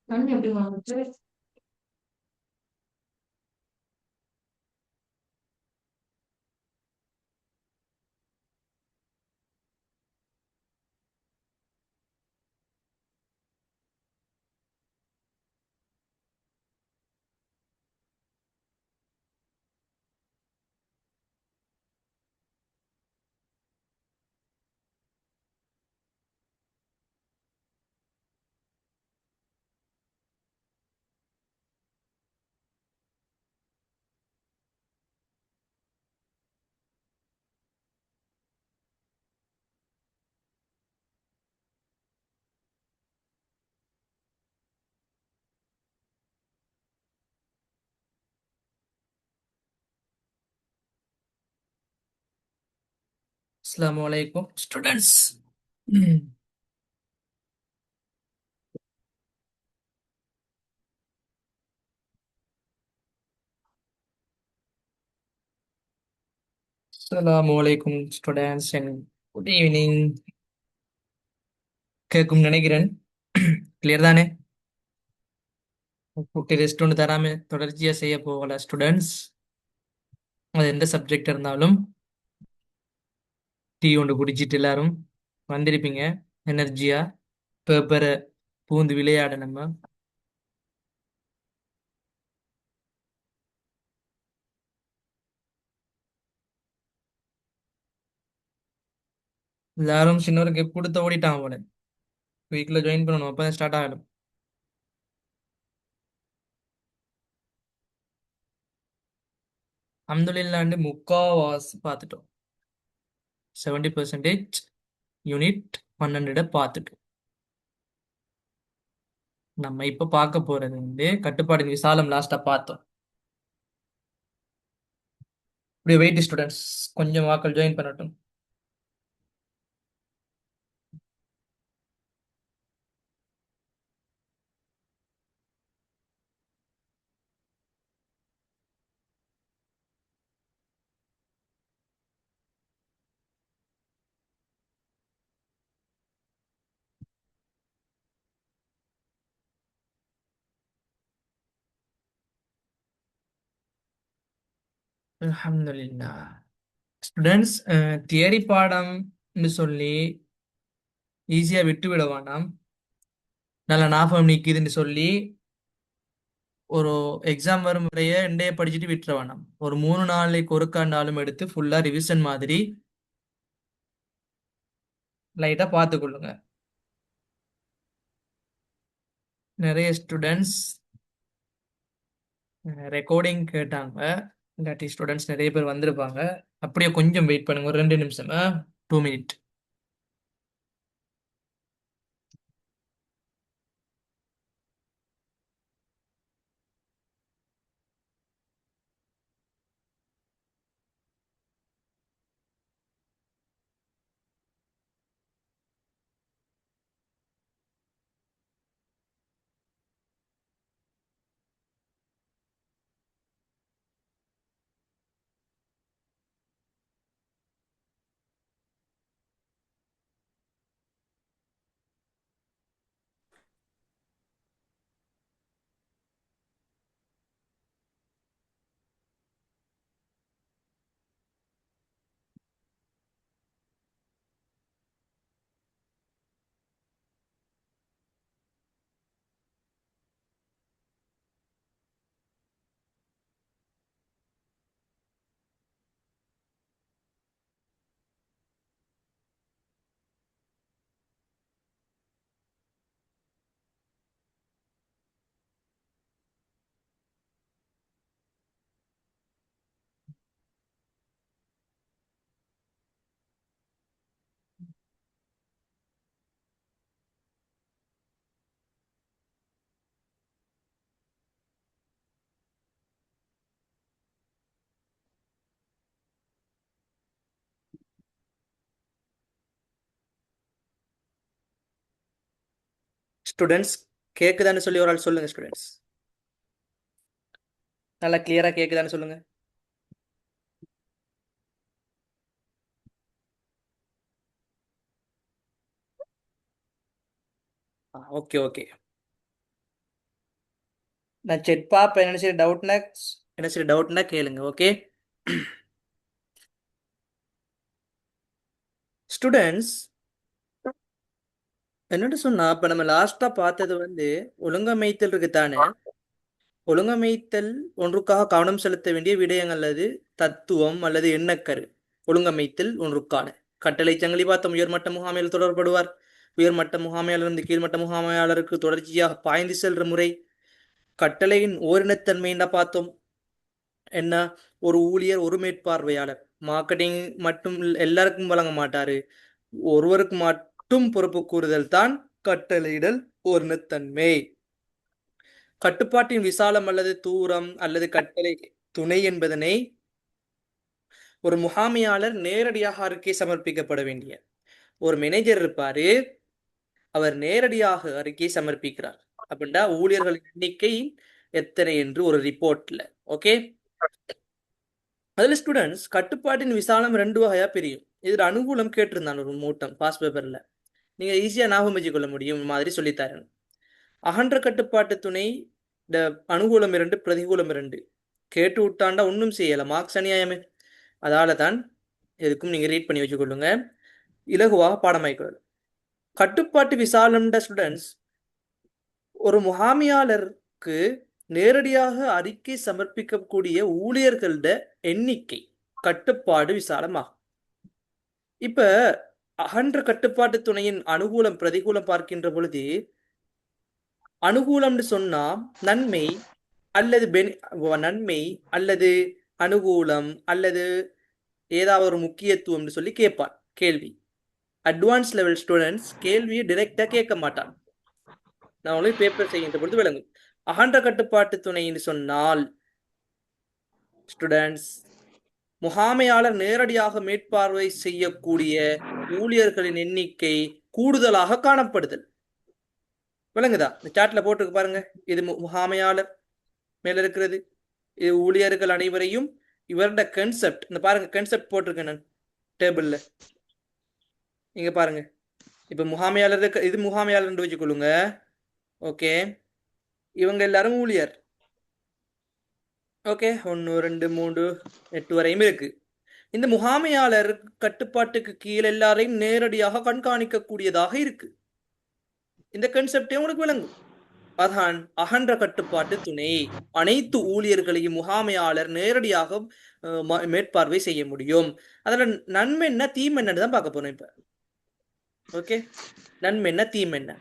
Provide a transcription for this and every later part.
தண்ணி எப்படி வந்துச்சு? Assalamualaikum students. Assalamualaikum students and good evening. கேட்கும் நினைக்கிறேன். கிளியர் தானே? குட்டி ரெஸ்ட் ஒன்று தராம தொடர்ச்சியா செய்ய போகல ஸ்டூடெண்ட்ஸ். அது எந்த சப்ஜெக்ட் இருந்தாலும் டீ ஒன்று குடிச்சிட்டு எல்லாரும் வந்திருப்பீங்க எனர்ஜியா பேப்பரை பூந்து விளையாட. நம்ம எல்லாரும் சின்னவருக்கு கொடுத்த ஓடிட்டாங்க போல. வீக்கில் ஜாயின் பண்ணணும், அப்போ ஸ்டார்ட் ஆகணும். அல்ஹம்துலில்லாஹ்னு முக்காவாசி பார்த்துட்டோம். 70% யூனிட் 100 பார்த்துட்டோம். நம்ம இப்ப பார்க்க போறது கட்டுப்பாடின் விசாலம் லாஸ்டா பார்த்தோம். இப்படியே வெயிட் ஸ்டூடெண்ட்ஸ், கொஞ்சம் வாக்கள் ஜாயின் பண்ணட்டும். அல்ஹம்துலில்லாஹ். ஸ்டூடெண்ட்ஸ், தியரி பாடம்னு சொல்லி ஈஸியா விட்டு விட வேண்டாம். நல்ல ஞாபகம் நிக்குதுன்னு சொல்லி ஒரு எக்ஸாம் வரும் வரைய ரெண்டே படிச்சுட்டு விட்டுற வேண்டாம். ஒரு 3 நாளைக்கு ஒருக்காண்டாலும் எடுத்து ஃபுல்லா ரிவிஷன் மாதிரி லைட்டா பார்த்துக்கொள்ளுங்க. நிறைய ஸ்டூடெண்ட்ஸ் ரெக்கார்டிங் கேட்டாங்க. இல்லாட்டி ஸ்டூடெண்ட்ஸ் நிறைய பேர் வந்திருப்பாங்க. அப்படியே கொஞ்சம் வெயிட் பண்ணுங்க, ஒரு 2 நிமிஷம், 2 மினிட். ஸ்டூடெண்ட்ஸ், கேக்குதான்னு சொல்லி ஒரு ஆள் சொல்லுங்க. ஸ்டூடெண்ட்ஸ், நல்லா கிளியரா கேக்குதான்னு சொல்லுங்க. Okay okay. நான் செக் பார்ப்பேன். என்ன சரி டவுட்னா கேளுங்க. ஓகே ஸ்டூடெண்ட்ஸ், என்னட்டு சொன்னா இப்ப நம்ம லாஸ்டா பார்த்தது ஒழுங்கமைத்தல் இருக்குதானே. ஒழுங்கமைத்தல் ஒன்றுக்காக கவனம் செலுத்த வேண்டிய விடயங்கள் அல்லது தத்துவம் அல்லது எண்ணக்கரு. ஒழுங்கமைத்தல் ஒன்றுக்கான கட்டளை சங்கிலி பார்த்தோம். உயர்மட்ட முகாமையாளர் தொடர்படுவார். உயர்மட்ட முகாமையாளர் கீழ்மட்ட முகாமையாளருக்கு தொடர்ச்சியாக பாய்ந்து செல்ற முறை. கட்டளையின் ஓரினத்தன்மைன்னா பார்த்தோம். என்ன, ஒரு ஊழியர் ஒரு மேற்பார்வையாளர். மார்க்கெட்டிங் மட்டும் எல்லாருக்கும் வழங்க மாட்டாரு, ஒருவருக்கு மட்டும் பொறுப்பு கூறுதல் தான் கட்டளையிடல் ஓரினத்தன்மை. கட்டுப்பாட்டின் விசாலம் அல்லது தூரம் அல்லது கட்டளை துணை என்பதனை ஒரு முகாமையாளர் நேரடியாக அறிக்கை சமர்ப்பிக்கப்பட வேண்டிய ஒரு மேனேஜர் இருப்பாரு. அவர் நேரடியாக அறிக்கை சமர்ப்பிக்கிறார். அப்படின்னா ஊழியர்களின் எண்ணிக்கை எத்தனை என்று ஒரு ரிப்போர்ட்ல. ஓகே, அதுல ஸ்டூடெண்ட்ஸ் கட்டுப்பாட்டின் விசாலம் 2 வகையா பிரியும். இதுல அனுகூலம் கேட்டிருந்தான் ஒரு மூட்டம் பாஸ் பேப்பர்ல. நீங்க ஈஸியா ஞாபகம் வச்சுக்கொள்ள முடியும் மாதிரி சொல்லித்தரேன். அகன்ற கட்டுப்பாட்டு துணை இந்த அனுகூலம் 2 பிரதிகூலம் 2 கேட்டு விட்டாண்டா ஒன்றும் செய்யல, மார்க்ஸ் அநியாயமே. அதால தான் எதுக்கும் நீங்க ரீட் பண்ணி வச்சுக்கொள்ளுங்க, இலகுவாக பாடமாய்க்கொள்ளும். கட்டுப்பாட்டு விசாலம்ட ஸ்டூடெண்ட்ஸ் ஒரு முகாமியாளருக்கு நேரடியாக அறிக்கை சமர்ப்பிக்கக்கூடிய ஊழியர்களோட எண்ணிக்கை கட்டுப்பாடு விசாலமாகும். இப்ப அகன்ற கட்டுப்பாட்டு துணையின் அனுகூலம் பிரதிகூலம் பார்க்கின்ற பொழுது, அனுகூலம்னு சொன்னா நன்மை அல்லது நன்மை அல்லது அனுகூலம் அல்லது ஏதாவது ஒரு முக்கியத்துவம்னு சொல்லி கேட்பான் கேள்வி. அட்வான்ஸ் லெவல் ஸ்டூடெண்ட்ஸ் கேள்வியை டிரெக்டா கேட்க மாட்டான். நான் உங்களுக்கு பேப்பர் செய்கின்ற பொழுது விளங்கும். அகன்ற கட்டுப்பாட்டு துணைன்னு சொன்னால் ஸ்டூடெண்ட்ஸ் முகாமையாளர் நேரடியாக மேற்பார்வை செய்யக்கூடிய ஊழியர்களின் எண்ணிக்கை கூடுதலாக காணப்படுதல். விளங்குதா? இந்த சாட்ல போட்டுருக்கு பாருங்க. இது முகாமையாளர் மேல இருக்கிறது, இது ஊழியர்கள் அனைவரையும். இவரோட கன்செப்ட் இந்த பாருங்க, கன்செப்ட் போட்டிருக்கேன் நான் டேபிள்ல. இங்க பாருங்க, இப்ப முகாமையாளர் இது முகாமையாளர் வச்சுக்கொள்ளுங்க. ஓகே, இவங்க எல்லாரும் ஊழியர். ஓகே, 1 2 3 8 வரையும் இருக்கு. இந்த முகாமையாளர் கட்டுப்பாட்டுக்கு கீழே எல்லாரையும் நேரடியாக கண்காணிக்கக்கூடியதாக இருக்கு. இந்த கன்செப்டே உங்களுக்கு விளங்கும். அதான் அகன்ற கட்டுப்பாட்டு துணை. அனைத்து ஊழியர்களையும் முகாமையாளர் நேரடியாக மேற்பார்வை செய்ய முடியும். அதுல நன்மை என்ன தீமை என்னன்னு தான் பார்க்க போறோம் இப்ப. ஓகே, நன்மை என்ன தீமை என்ன.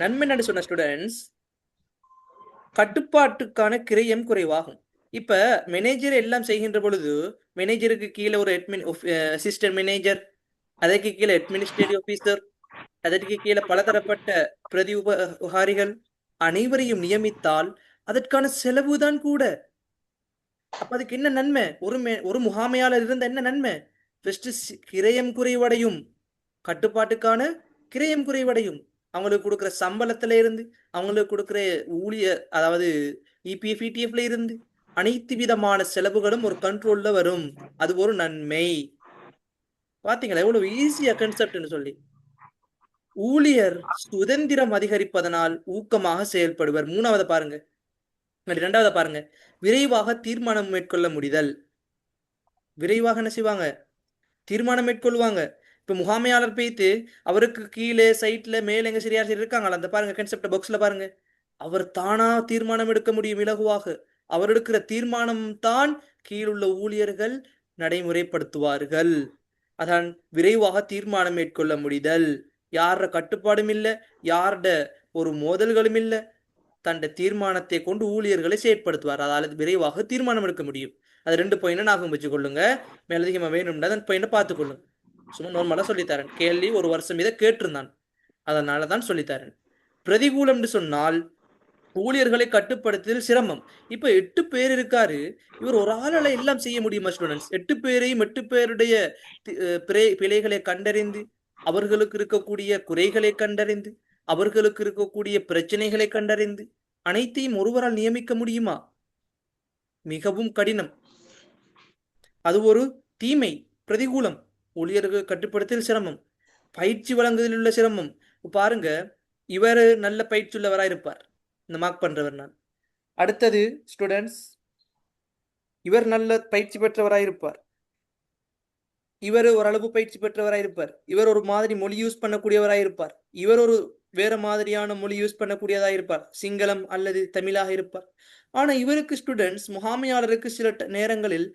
நன்மை என்னன்னு சொன்ன ஸ்டூடெண்ட்ஸ் கட்டுப்பாட்டுக்கான கிரயம் குறைவாகும். இப்ப மேனேஜர் எல்லாம் செய்கின்ற பொழுது மேனேஜருக்கு கீழே ஒரு அசிஸ்டன்ட் மேனேஜர், அதற்கு கீழே அட்மினிஸ்ட்ரேட்டிவ் ஆபீசர், அதற்கு கீழே பலதரப்பட்ட பிரதி உபகாரிகள் அனைவரையும் நியமித்தால் அதற்கான செலவுதான் கூட. அப்ப அதுக்கு என்ன நன்மை? ஒரு முகாமையாளர் இருந்த என்ன நன்மை? கிரயம் குறைவடையும். கட்டுப்பாட்டுக்கான கிரயம் குறைவடையும். அவங்களுக்கு கொடுக்குற சம்பளத்துல இருந்து, அவங்களுக்கு கொடுக்குற ஊழியர் அதாவது இபிஎஃப் இடிஎஃப்ல இருந்து அனைத்து விதமான செலவுகளும் ஒரு கண்ட்ரோல்ல வரும். அது ஒரு நன்மை. பாத்தீங்களா எவ்வளவு ஈஸியா கன்செப்ட்னு சொல்லி. ஊழியர் சுதந்திரம் அதிகரிப்பதனால் ஊக்கமாக செயல்படுவர். 3வது பாருங்க. 2வது பாருங்க, விரைவாக தீர்மானம் மேற்கொள்ள முடிதல். விரைவாக என்ன செய்வாங்க? தீர்மானம் மேற்கொள்வாங்க. இப்ப முகாமையாளர் பேய்த்து அவருக்கு கீழே சைட்ல மேல எங்க சரியா இருக்காங்களா அந்த பாருங்க, கன்செப்ட் பாக்ஸ்ல பாருங்க. அவர் தானா தீர்மானம் எடுக்க முடியும் இலகுவாக. அவர் எடுக்கிற தீர்மானம் தான் கீழுள்ள ஊழியர்கள் நடைமுறைப்படுத்துவார்கள். அதான் விரைவாக தீர்மானம் மேற்கொள்ள முடிதல். யார கட்டுப்பாடும் இல்லை, யார்ட ஒரு மோதல்களும் இல்லை. தன்னுடைய தீர்மானத்தை கொண்டு ஊழியர்களை செயற்படுத்துவார். அதாவது விரைவாக தீர்மானம் எடுக்க முடியும். அது 2 பாயிண்ட் ஞாபகம் வச்சுக்கொள்ளுங்க. மேலதிகமா வேணும்னா அந்த பாயிண்ட் பார்த்துக்கொள்ளுங்க. சும்மா நார்மலா சொல்லித்தரேன். கேள்வி ஒரு வருஷம் இதை கேட்டிருந்தான், அதனாலதான் சொல்லித்தரேன். பிரதிகூலம்னு சொன்னால் ஊழியர்களை கட்டுப்படுத்துதல் சிரமம். இப்ப 8 பேர் இருக்காரு, இவர் ஒரு ஆளால எல்லாம் செய்ய முடியுமா ஸ்டூடெண்ட்ஸ்? 8 பேரையும் 8 பேருடைய பிழைகளை கண்டறிந்து, அவர்களுக்கு இருக்கக்கூடிய குறைகளை கண்டறிந்து, அவர்களுக்கு இருக்கக்கூடிய பிரச்சனைகளை கண்டறிந்து அனைத்தையும் ஒருவரால் நியமிக்க முடியுமா? மிகவும் கடினம். அது ஒரு தீமை, பிரதிகூலம். ஊழியர்கள் கட்டுப்படுத்தல் சிரமம், பயிற்சி வழங்குவதில் உள்ள சிரமம். பாருங்க, இவர் நல்ல பயிற்சி உள்ளவராக இருப்பார், இந்த மார்க் பண்றவர் நான். அடுத்தது ஸ்டூடெண்ட்ஸ், இவர் நல்ல பயிற்சி பெற்றவராயிருப்பார். இவர் ஓரளவு பயிற்சி பெற்றவராயிருப்பார். இவர் ஒரு மாதிரி மொழி யூஸ் பண்ணக்கூடியவராயிருப்பார். இவர் ஒரு வேற மாதிரியான மொழி யூஸ் பண்ணக்கூடியதாயிருப்பார். சிங்களம் அல்லது தமிழாக இருப்பார். ஆனா இவருக்கு ஸ்டூடெண்ட்ஸ், முகாமையாளருக்கு சில நேரங்களில்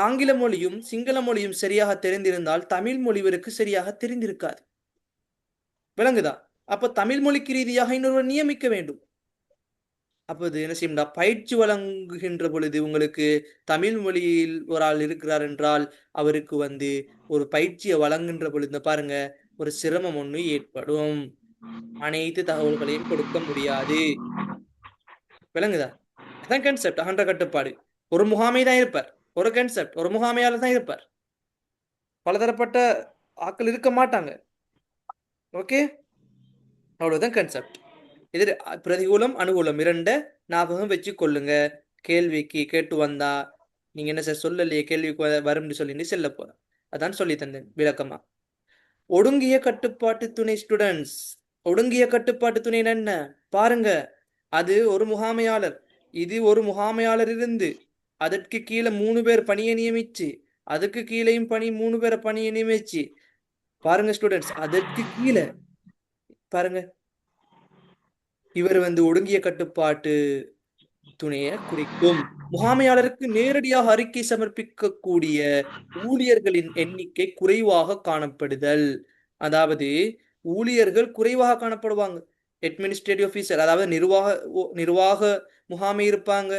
ஆங்கில மொழியும் சிங்கள மொழியும் சரியாக தெரிந்திருந்தால் தமிழ் மொழி இவருக்கு சரியாக தெரிந்திருக்காது. விளங்குதா? அப்ப தமிழ் மொழிக்கு ரீதியாக இன்னொருவர் நியமிக்க வேண்டும். அப்ப இது என்ன செய்யும்டா, பயிற்சி வழங்குகின்ற பொழுது உங்களுக்கு தமிழ் மொழியில் ஒரு ஆள் இருக்கிறார் என்றால் அவருக்கு ஒரு பயிற்சியை வழங்குகின்ற பொழுது பாருங்க, ஒரு சிரமம் ஒண்ணு ஏற்படும். அனைத்து தகவல்களையும் கொடுக்க முடியாது. விளங்குதா? அதான் கன்செப்ட். அகன்ற கட்டுப்பாடு. ஒரு முகாமை தான் இருப்பார். ஒரு கன்செப்ட், ஒரு முகாமையாளர் தான் இருப்பார். பலதரப்பட்ட ஆட்கள் இருக்க மாட்டாங்க. ஓகே, அவ்வளவுதான் கன்செப்ட். இது பிரதிகூலம் அனுகூலம் இரண்ட ஞாபகம் வச்சு கொள்ளுங்க. கேள்விக்கு கேட்டு வந்தா நீங்க என்ன சார் சொல்லலையே, கேள்விக்கு வரும்னு சொல்லிட்டு செல்ல போறேன். அதான் சொல்லி தந்தேன் விளக்கமா. ஒடுங்கிய கட்டுப்பாட்டு துணை ஸ்டூடெண்ட்ஸ், ஒடுங்கிய கட்டுப்பாட்டு துணை என்ன பாருங்க. அது ஒரு முகாமையாளர். இது ஒரு முகாமையாளர் இருந்து அதற்கு கீழே 3 பேர் பணியை நியமிச்சு, அதுக்கு கீழேயும் 3 பேரை பணியை நியமிச்சு பாருங்க ஸ்டூடெண்ட்ஸ். அதற்கு கீழே பாருங்க, இவர் ஒடுங்கிய கட்டுப்பாட்டு துணையை குறிக்கும். முகாமையாளருக்கு நேரடியாக அறிக்கை சமர்ப்பிக்கக்கூடிய ஊழியர்களின் எண்ணிக்கை குறைவாக காணப்படுதல். அதாவது ஊழியர்கள் குறைவாக காணப்படுவாங்க. அட்மினிஸ்ட்ரேட்டிவ் ஆஃபீஸர், அதாவது நிர்வாக முகாமை இருப்பாங்க.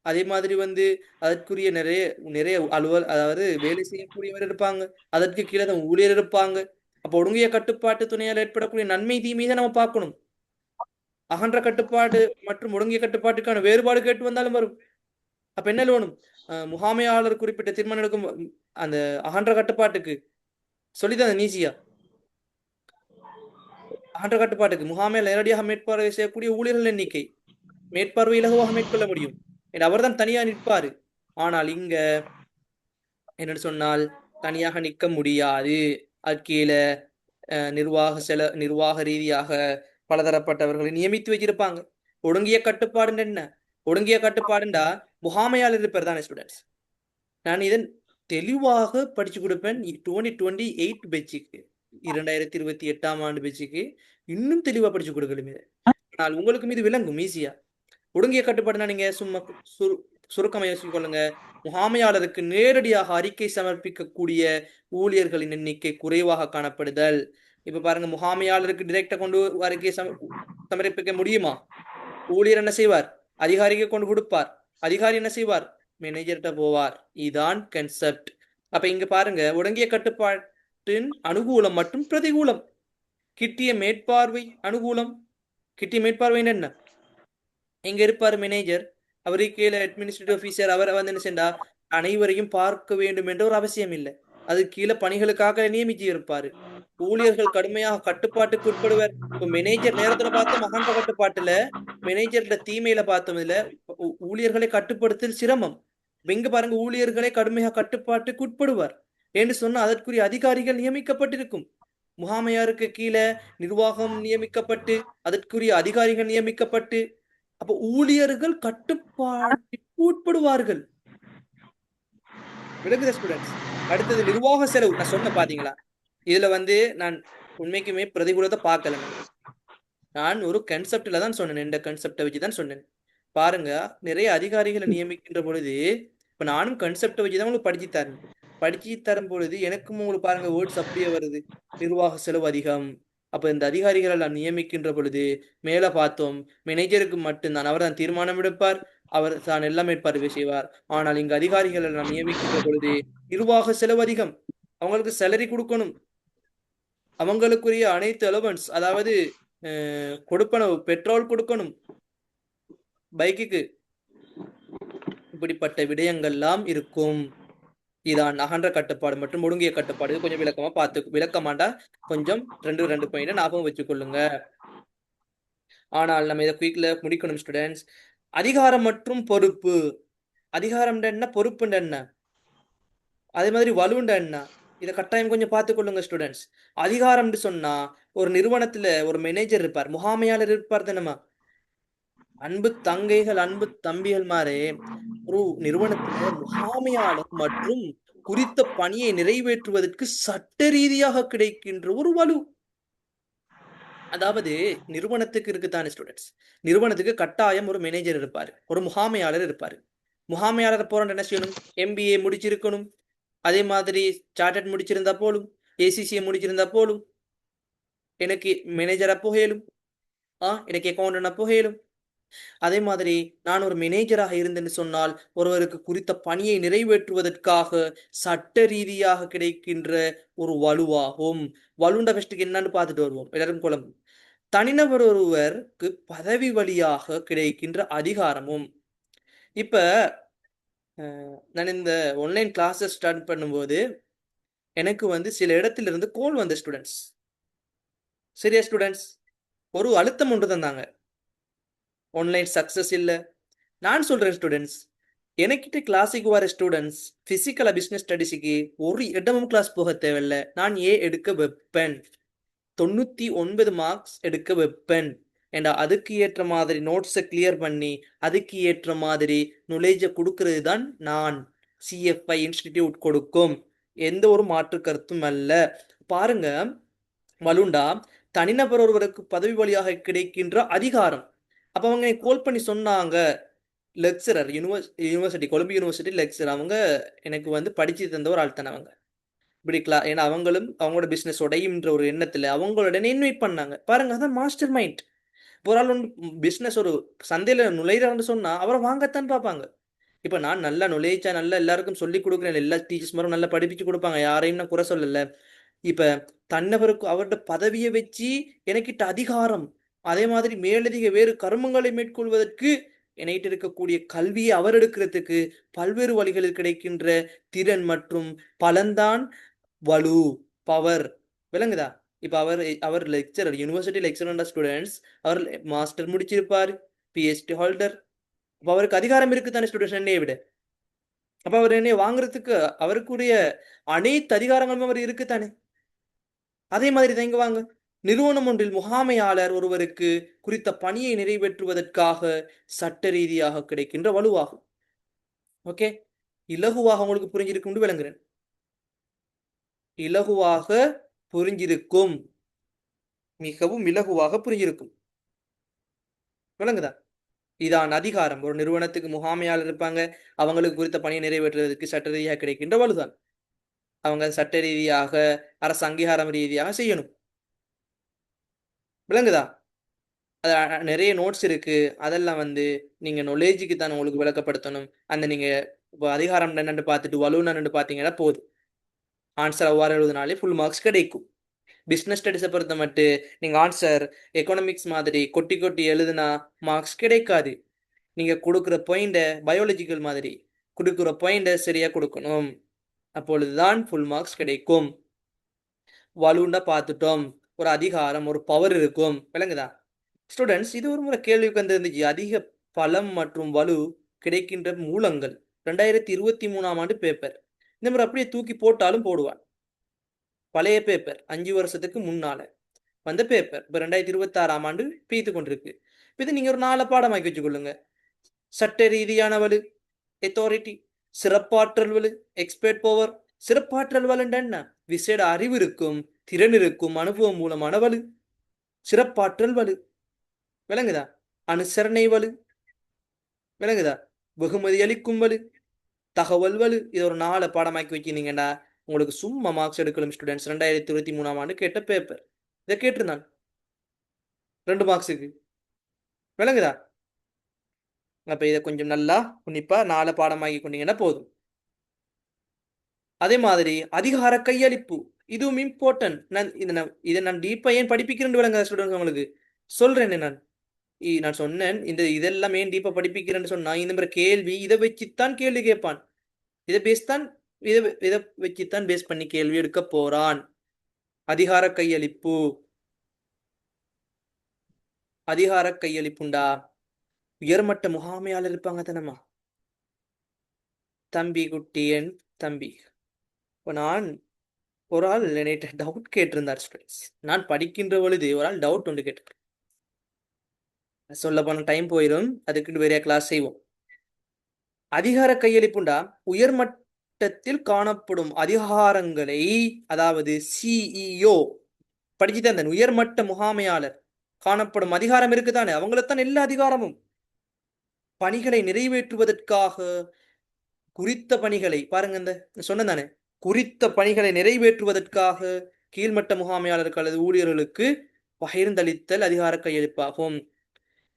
அதே மாதிரி அதற்குரிய நிறைய நிறைய அலுவல், அதாவது வேலை செய்யக்கூடியவர் இருப்பாங்க. அதற்கு கீழே தான் ஊழியர் இருப்பாங்க. அப்போ ஒடுங்கிய கட்டுப்பாட்டு துணையால் ஏற்படக்கூடிய நன்மை தீமையை நம்ம பார்க்கணும். அகன்ற கட்டுப்பாடு மற்றும் ஒடுங்கிய கட்டுப்பாட்டுக்கான வேறுபாடு கேட்டு வந்தாலும் வரும். அப்ப என்ன வேணும்? முகாமையாளர் குறிப்பிட்ட தீர்மானம் எடுக்கும் அந்த அகன்ற கட்டுப்பாட்டுக்கு சொல்லிதான் நீசியா. அகன்ற கட்டுப்பாட்டுக்கு முகாமையாளர் நேரடியாக மேற்பார்வை செய்யக்கூடிய ஊழியர்கள் எண்ணிக்கை மேற்பார்வை இலகுவாக மேற்கொள்ள முடியும். அவர் தான் தனியா நிற்பாரு. ஆனால் இங்க என்ன சொன்னால் தனியாக நிற்க முடியாது. அது கீழே நிர்வாக ரீதியாக பலதரப்பட்டவர்களை நியமித்து வச்சிருப்பாங்க. ஒடுங்கிய கட்டுப்பாடு என்ன? ஒடுங்கிய கட்டுப்பாடுண்டா முகாமையாளர் இருப்பார் தானே ஸ்டூடெண்ட்ஸ். நான் இதன் தெளிவாக படிச்சு கொடுப்பேன் 2028 பேச்சுக்கு, 2028ஆம் ஆண்டு பேச்சுக்கு இன்னும் தெளிவா படிச்சு கொடுக்கலுமே. ஆனால் உங்களுக்கும் இது விளங்கும் ஈஸியா. ஒடுங்கிய கட்டுப்பாடுனா நீங்க சும்மா சுருக்கமா யோசிக்கொள்ளுங்க. முகாமையாளருக்கு நேரடியாக அறிக்கை சமர்ப்பிக்கக்கூடிய ஊழியர்களின் எண்ணிக்கை குறைவாக காணப்படுதல். இப்ப பாருங்க, முகாமையாளருக்கு டிரெக்டா கொண்டு அறிக்கை சமர்ப்பிக்க முடியுமா? ஊழியர் என்ன செய்வார்? அதிகாரிக்கு கொண்டு கொடுப்பார். அதிகாரி என்ன செய்வார்? மேனேஜர்கிட்ட போவார். இதுதான் கன்செப்ட். அப்ப இங்க பாருங்க, ஒடுங்கிய கட்டுப்பாட்டின் அனுகூலம் மற்றும் பிரதிகூலம். கிட்டிய மேற்பார்வை அனுகூலம். கிட்டிய மேற்பார்வை என்ன? இங்க இருப்பார் மேனேஜர், அவருக்கு கீழே அட்மினிஸ்ட்ரேட்டிவ் ஆஃபீஸர். அவர் என்ன சென்றா அனைவரையும் பார்க்க வேண்டும் என்ற ஒரு அவசியம் இல்லை. அது கீழே பணிகளுக்காக நியமிச்சு இருப்பாரு. ஊழியர்கள் கடுமையாக கட்டுப்பாட்டுக்கு உட்படுவர். இப்போ மேனேஜர் நேரத்துல பார்த்தோம் அகன்ற கட்டுப்பாட்டுல, மேனேஜர்ல தீமையில பார்த்தோம். இதுல ஊழியர்களை கட்டுப்படுத்தல் சிரமம். இங்க பாருங்க, ஊழியர்களை கடுமையாக கட்டுப்பாட்டுக்கு உட்படுவார் என்று சொன்னா அதற்குரிய அதிகாரிகள் நியமிக்கப்பட்டிருக்கும். முகாமையாருக்கு கீழே நிர்வாகம் நியமிக்கப்பட்டு அதற்குரிய அதிகாரிகள் நியமிக்கப்பட்டு, அப்ப ஊழியர்கள் கட்டுப்பாட்டுக்கு உட்படுவார்கள். விளக்குதா ஸ்டூடெண்ட்ஸ்? அடுத்தது நிர்வாக செலவு. நான் சொன்ன பாத்தீங்களா, இதுல நான் உண்மைக்குமே பிரதிகூலத்தை பார்க்கல. நான் ஒரு கன்செப்ட்ல தான் சொன்னேன். இந்த கன்செப்டை வச்சுதான் சொன்னேன். பாருங்க, நிறைய அதிகாரிகளை நியமிக்கின்ற பொழுது இப்ப நானும் கன்செப்டை வச்சுதான் உங்களுக்கு படிச்சு தரும் பொழுது எனக்கும் உங்களுக்கு பாருங்க வேர்ட்ஸ் அப்படியே வருது. நிர்வாக செலவு அதிகம். அப்ப இந்த அதிகாரிகளை எல்லாம் நியமிக்கின்ற பொழுது மேல பார்த்தோம், மேனேஜருக்கு மட்டும்தான் அவர் தான் தீர்மானம் எடுப்பார், அவர் தான் எல்லாம் மேற்பார்வை செய்வார். ஆனால் இங்கு அதிகாரிகள் எல்லாம் நியமிக்கின்ற பொழுது நிர்வாக செலவு அதிகம். அவங்களுக்கு சேலரி கொடுக்கணும், அவங்களுக்குரிய அனைத்து அலவன்ஸ், அதாவது கொடுப்பனவு, பெட்ரோல் கொடுக்கணும் பைக்குக்கு, இப்படிப்பட்ட விடயங்கள்லாம் இருக்கும். இதான் அகன்ற கட்டுப்பாடு மற்றும் ஒடுங்கிய கட்டுப்பாடு. கொஞ்சம் விளக்கமா விளக்கமாண்டா கொஞ்சம் 2 பாயிண்ட் ஞாபகம் வச்சுக்கொள்ளுங்க. ஆனால் நம்ம இதை குயிக்ல முடிக்கணும் ஸ்டூடெண்ட்ஸ். அதிகாரம் மற்றும் பொறுப்பு. அதிகாரம் என்ன, பொறுப்பு என்ன, அதே மாதிரி வலுண்ட என்ன, இதை கட்டாயம் கொஞ்சம் பார்த்துக்கொள்ளுங்க ஸ்டூடெண்ட்ஸ். அதிகாரம்னு சொன்னா ஒரு நிறுவனத்துல ஒரு மேனேஜர் இருப்பார், முகாமையாளர் இருப்பார் தானேமா. அன்பு தங்கைகள், அன்பு தம்பிகள் மாறே, ஒரு நிறுவனத்துல முகாமையாளர் மற்றும் குறித்த பணியை நிறைவேற்றுவதற்கு சட்ட ரீதியாக கிடைக்கின்ற ஒரு வலு. அதாவது நிறுவனத்துக்கு இருக்குத்தானே ஸ்டூடெண்ட்ஸ், நிறுவனத்துக்கு கட்டாயம் ஒரு மேனேஜர் இருப்பாரு, ஒரு முகாமையாளர் இருப்பாரு. முகாமையாளர் போற என்ன செய்யணும்? எம்பிஏ முடிச்சிருக்கணும். அதே மாதிரி சார்ட்டர்ட் முடிச்சிருந்தா போலும், ஏசிசிஏ முடிச்சிருந்தா போலும். எனக்கு மேனேஜரா போகலும், எனக்கு அக்கௌண்டன்டா போகலும். அதே மாதிரி நான் ஒரு மேனேஜராக இருந்தேன்னு சொன்னால் ஒருவருக்கு குறித்த பணியை நிறைவேற்றுவதற்காக சட்ட ரீதியாக கிடைக்கின்ற ஒரு வலுவாகும். வலுண்ட பெஸ்ட்டுக்கு என்னன்னு பார்த்துட்டு வருவோம், எல்லாரும் குழம்பும். தனிநபர் ஒருவருக்கு பதவி வழியாக கிடைக்கின்ற அதிகாரமும். இப்ப நான் இந்த ஆன்லைன் கிளாஸஸ் ஸ்டார்ட் பண்ணும்போது எனக்கு வந்து சில இடத்துல இருந்து கோல் வந்த ஸ்டூடெண்ட்ஸ், சரியா ஸ்டூடெண்ட்ஸ், ஒரு அழுத்தம் ஒன்று தந்தாங்க, ஆன்லைன் சக்சஸ் இல்லை. நான் சொல்றேன் ஸ்டூடெண்ட்ஸ், எனக்கிட்ட கிளாஸுக்கு வர ஸ்டூடெண்ட்ஸ் பிசிக்கலா பிசினஸ் ஸ்டடிஸுக்கு ஒரு இடமும் கிளாஸ் போக தேவையில்லை, நான் எடுக்க வைப்பேன். 99 மார்க்ஸ் எடுக்க வைப்பேன். ஏண்டா அதுக்கு ஏற்ற மாதிரி நோட்ஸை கிளியர் பண்ணி அதுக்கு ஏற்ற மாதிரி நுழைஜை கொடுக்கறது தான் நான் சிஎஃப்ஐ இன்ஸ்டிடியூட் கொடுக்கும். எந்த ஒரு மாற்று கருத்தும் அல்ல. பாருங்க, வலுண்டா தனிநபர் ஒருவருக்கு பதவி வழியாக கிடைக்கின்ற அதிகாரம். அப்ப அவங்க கோல் பண்ணி சொன்னாங்க, லெக்சரர் யூனிவர்சிட்டி, கொலம்பி யூனிவர்சிட்டி லெக்சர், அவங்க எனக்கு வந்து படிச்சு தந்த ஒரு ஆள் தானே அவங்க. இப்படிக்கலாம், ஏன்னா அவங்களும் அவங்களோட பிசினஸ் உடையும்ன்ற ஒரு எண்ணத்துல அவங்களோட இன்வைட் பண்ணாங்க. பாருங்க, அதான் மாஸ்டர் மைண்ட். ஒரு ஆள் ஒன்று பிசினஸ் ஒரு சந்தையில நுழையிறான்னு சொன்னா அவரை வாங்கத்தான் பார்ப்பாங்க. இப்ப நான் நல்லா நுழைச்சா நல்லா எல்லாருக்கும் சொல்லி கொடுக்குறேன், எல்லா டீச்சர்ஸ் மாரும் நல்லா படிப்பிச்சு கொடுப்பாங்க, யாரையும் நான் குறை சொல்லல. இப்ப தன்னவருக்கு அவரோட பதவியை வச்சு எனக்கிட்ட அதிகாரம், அதே மாதிரி மேலதிக வேறு கர்மங்களை மேற்கொள்வதற்கு என்கிட்ட இருக்கக்கூடிய கல்வியை அவர் எடுக்கிறதுக்கு பல்வேறு வழிகளில் கிடைக்கின்ற திறன் மற்றும் பலன்தான் வலு, பவர். விளங்குதா? இப்ப அவர் அவர் லெக்சரர், யூனிவர்சிட்டி லெக்சரர் ஸ்டூடெண்ட்ஸ், அவர் மாஸ்டர் முடிச்சிருப்பார், பிஹெச்டி ஹோல்டர். அப்ப அவருக்கு அதிகாரம் இருக்கு தானே ஸ்டூடெண்ட்ஸ் என்னைய விட. அப்ப அவர் என்னைய வாங்குறதுக்கு அவருக்குரிய அனைத்து அதிகாரங்களும் அவர் இருக்குத்தானே. அதே மாதிரி தான் இங்க வாங்க, நிறுவனம் ஒன்றில் முகாமையாளர் ஒருவருக்கு குறித்த பணியை நிறைவேற்றுவதற்காக சட்ட ரீதியாக கிடைக்கின்ற வலுவாகும். ஓகே, இலகுவாக உங்களுக்கு புரிஞ்சிருக்கும் விளங்குறேன், இலகுவாக புரிஞ்சிருக்கும், மிகவும் இலகுவாக புரிஞ்சிருக்கும். விளங்குதா? இதான் அதிகாரம். ஒரு நிறுவனத்துக்கு முகாமையாளர் இருப்பாங்க, அவங்களுக்கு குறித்த பணியை நிறைவேற்றுவதற்கு சட்ட ரீதியாக கிடைக்கின்ற வலுதான். அவங்க சட்ட ரீதியாக அரசு அங்கீகாரம் ரீதியாக செய்யணும். விளங்குதா? அது நிறைய நோட்ஸ் இருக்கு, அதெல்லாம் வந்து நீங்க நாலேஜுக்கு தான் உங்களுக்கு விளக்கப்படுத்தணும். அந்த நீங்க இப்போ அதிகாரம் என்னன்னு பார்த்துட்டு வலுன்னு பார்த்தீங்கன்னா போதும், ஆன்சர் அவ்வாறு எழுதினாலே ஃபுல் மார்க்ஸ் கிடைக்கும். பிஸ்னஸ் ஸ்டடிஸை பொறுத்த மட்டும் நீங்கள் ஆன்சர் எக்கனாமிக்ஸ் மாதிரி கொட்டி கொட்டி எழுதுனா மார்க்ஸ் கிடைக்காது. நீங்கள் கொடுக்குற பாயிண்டை பயாலஜிக்கல் மாதிரி கொடுக்குற பாயிண்டை சரியாக கொடுக்கணும், அப்பொழுதுதான் ஃபுல் மார்க்ஸ் கிடைக்கும். வலுண்டா பார்த்துட்டோம், ஒரு அதிகாரம் ஒரு பவர் இருக்கும். விளங்குதா ஸ்டூடெண்ட்ஸ்? இது ஒரு முறை கேள்விக்கு வந்துருந்துச்சு, அதிக பலம் மற்றும் வலு கிடைக்கின்ற மூலங்கள். 2023ஆம் ஆண்டு பேப்பர். இந்த மாதிரி அப்படியே தூக்கி போட்டாலும் போடுவான். பழைய பேப்பர் 5 வருஷத்துக்கு முன்னால வந்த பேப்பர் இப்போ 2026ஆம் ஆண்டு பெய்து கொண்டிருக்கு. இது நீங்க ஒரு 4 பாடமாக்கி வச்சுக்கொள்ளுங்க. சட்ட ரீதியான வலு, எத்தாரிட்டி. சிறப்பாற்றல் வலு, எக்ஸ்பர்ட் பவர். சிறப்பாற்றல் வலுன்னா என்ன? விசேட அறிவு இருக்கும், திறன் இருக்கும், அனுபவம் மூலமான வலு சிறப்பாற்றல் வலு. விளங்குதா? அனுசரணை வலு. விளங்குதா? வெகுமதி அளிக்கும் வலு, தகவல் வலு. இது ஒரு 4 பாடமாக்கி வச்சிருந்தீங்கன்னா உங்களுக்கு சும்மா மார்க்ஸ் எடுக்கலாம் ஸ்டூடெண்ட்ஸ். 2023ஆம் ஆண்டு கேட்ட பேப்பர் இதை கேட்டிருந்தான் 2 மார்க்ஸுக்கு. விளங்குதா? அப்ப இதை கொஞ்சம் நல்லா உன்னிப்பா 4 பாடமாக்கி கொண்டீங்கன்னா போதும். அதே மாதிரி அதிகார கையளிப்பு, இதுவும் இம்பார்ட்டன்ட். இதை நான் டீப்பா ஏன் படிப்பிக்கிறேன் விளங்குதா ஸ்டூடெண்ட்ஸ்? உங்களுக்கு சொல்றேன். நான் சொன்னேன், இதெல்லாம் ஏன் டீப்பா படிப்பிக்கிறேன்னு சொன்னா, இந்த மாதிரி கேள்வி இதை வச்சுத்தான் கேள்வி கேட்பான். இதை பேஸ் தான், இதை வச்சுத்தான் பேஸ் பண்ணி கேள்வி எடுக்க போறான். அதிகார கையளிப்பு, அதிகார கையளிப்புண்டா உயர்மட்ட முகாமையாளர் இருப்பாங்க தானம்மா, தம்பி குட்டியன் தம்பி. இப்போ நான் ஒரு ஆள் என்னிட்ட டவுட் கேட்டிருந்தார் ஸ்டூடெண்ட்ஸ். நான் படிக்கின்ற பொழுது ஒரு ஆள் டவுட் ஒன்று கேட்டிருக்கேன். சொல்ல போன டைம் போயிடும், அதுக்கு வேற கிளாஸ் செய்வோம். அதிகார கையளிப்புண்டா உயர்மட்டத்தில் காணப்படும் அதிகாரங்களை, அதாவது சிஇஓ படிச்சுதான் அந்த உயர்மட்ட முகாமையாளர் காணப்படும் அதிகாரம் இருக்குதானே, அவங்களுக்குத்தான் எல்லா அதிகாரமும். பணிகளை நிறைவேற்றுவதற்காக குறித்த பணிகளை பாருங்க, இந்த சொன்னதானே, குறித்த பணிகளை நிறைவேற்றுவதற்காக கீழ்மட்ட முகாமையாளருக்கு அல்லது ஊழியர்களுக்கு பகிர்ந்தளித்தல் அதிகார கையளிப்பாகும்.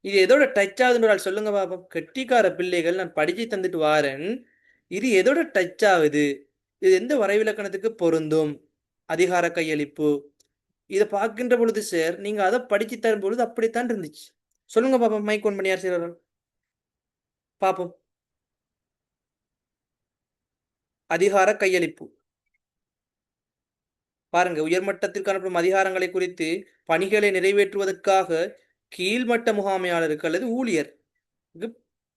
இது எதோட டச் ஆகுதுன்னு சொல்லுங்க பாப்போம். கெட்டிக்கார பிள்ளைகள், நான் படிச்சு தந்துட்டு வாரேன், இது எதோட டச் ஆகுது, இது எந்த வரைவிலக்கணத்துக்கு பொருந்தும்? அதிகார கையளிப்பு. இதை பார்க்கின்ற பொழுது சார், நீங்க அதை படிச்சு தரும் பொழுது அப்படித்தான் இருந்துச்சு. சொல்லுங்க பாப்போம், மைக் ஒன் பண்ணி யார் செய்யறாரு பாப்போம். அதிகார கையளிப்பு பாருங்க, உயர்மட்டத்தில் காணப்படும் அதிகாரங்களை குறித்து பணிகளை நிறைவேற்றுவதற்காக கீழ்மட்ட முகாமையாளருக்கு அல்லது ஊழியர்